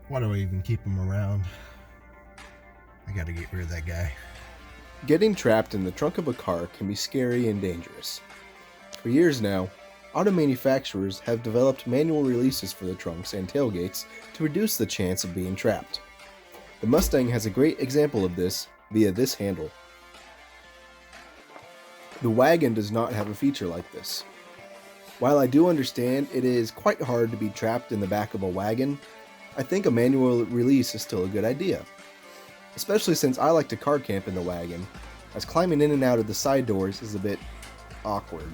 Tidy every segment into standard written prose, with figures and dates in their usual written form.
Why do I even keep him around? I gotta get rid of that guy. Getting trapped in the trunk of a car can be scary and dangerous. For years now, auto manufacturers have developed manual releases for the trunks and tailgates to reduce the chance of being trapped. The Mustang has a great example of this via this handle. The Wagon does not have a feature like this. While I do understand it is quite hard to be trapped in the back of a wagon, I think a manual release is still a good idea. Especially since I like to car camp in the wagon, as climbing in and out of the side doors is a bit awkward.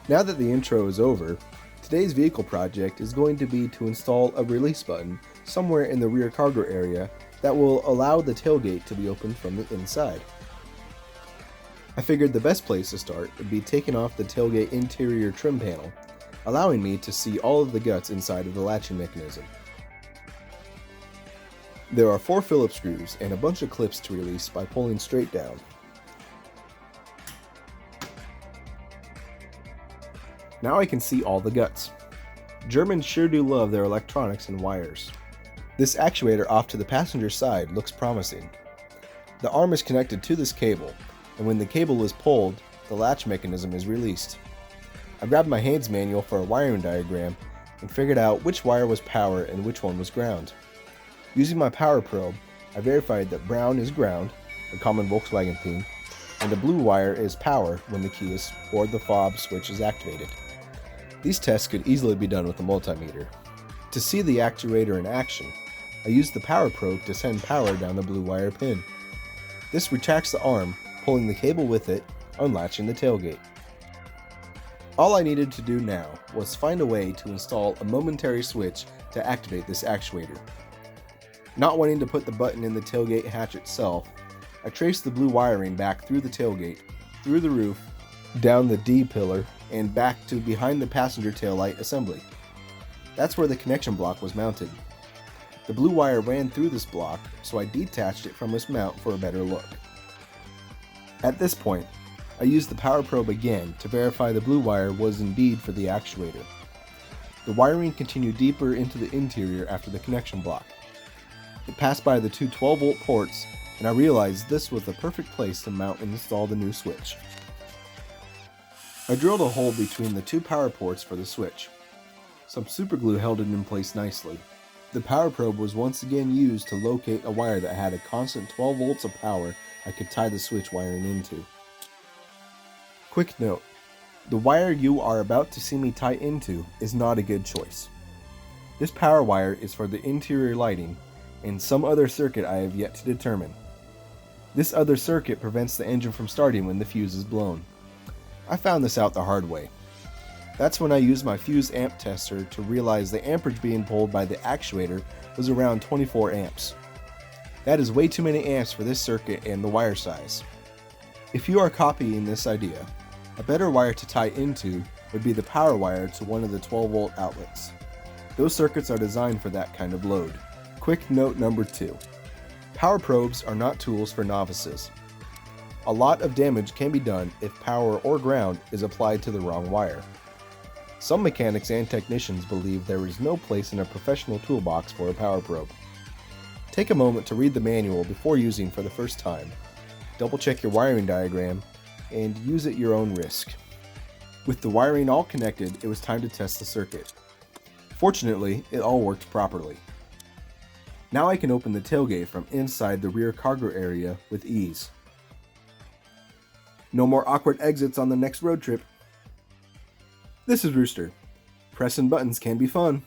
Now that the intro is over, today's vehicle project is going to be to install a release button somewhere in the rear cargo area that will allow the tailgate to be opened from the inside. I figured the best place to start would be taking off the tailgate interior trim panel, allowing me to see all of the guts inside of the latching mechanism. There are 4 Phillips screws and a bunch of clips to release by pulling straight down. Now I can see all the guts. Germans sure do love their electronics and wires. This actuator off to the passenger side looks promising. The arm is connected to this cable, and when the cable is pulled, the latch mechanism is released. I grabbed my Haynes manual for a wiring diagram and figured out which wire was power and which one was ground. Using my power probe, I verified that brown is ground, a common Volkswagen theme, and the blue wire is power when the key is or the fob switch is activated. These tests could easily be done with a multimeter. To see the actuator in action, I used the power probe to send power down the blue wire pin. This retracts the arm, pulling the cable with it, unlatching the tailgate. All I needed to do now was find a way to install a momentary switch to activate this actuator. Not wanting to put the button in the tailgate hatch itself, I traced the blue wiring back through the tailgate, through the roof, down the D pillar, and back to behind the passenger taillight assembly. That's where the connection block was mounted. The blue wire ran through this block, so I detached it from its mount for a better look. At this point, I used the power probe again to verify the blue wire was indeed for the actuator. The wiring continued deeper into the interior after the connection block. It passed by the two 12-volt ports, and I realized this was the perfect place to mount and install the new switch. I drilled a hole between the two power ports for the switch. Some superglue held it in place nicely. The power probe was once again used to locate a wire that had a constant 12 volts of power I could tie the switch wiring into. Quick note, the wire you are about to see me tie into is not a good choice. This power wire is for the interior lighting and some other circuit I have yet to determine. This other circuit prevents the engine from starting when the fuse is blown. I found this out the hard way. That's when I used my fuse amp tester to realize the amperage being pulled by the actuator was around 24 amps. That is way too many amps for this circuit and the wire size. If you are copying this idea, a better wire to tie into would be the power wire to one of the 12-volt outlets. Those circuits are designed for that kind of load. Quick note number 2. Power probes are not tools for novices. A lot of damage can be done if power or ground is applied to the wrong wire. Some mechanics and technicians believe there is no place in a professional toolbox for a power probe. Take a moment to read the manual before using for the first time. Double check your wiring diagram and use at your own risk. With the wiring all connected, it was time to test the circuit. Fortunately, it all worked properly. Now I can open the tailgate from inside the rear cargo area with ease. No more awkward exits on the next road trip. This is Rooster. Pressing buttons can be fun.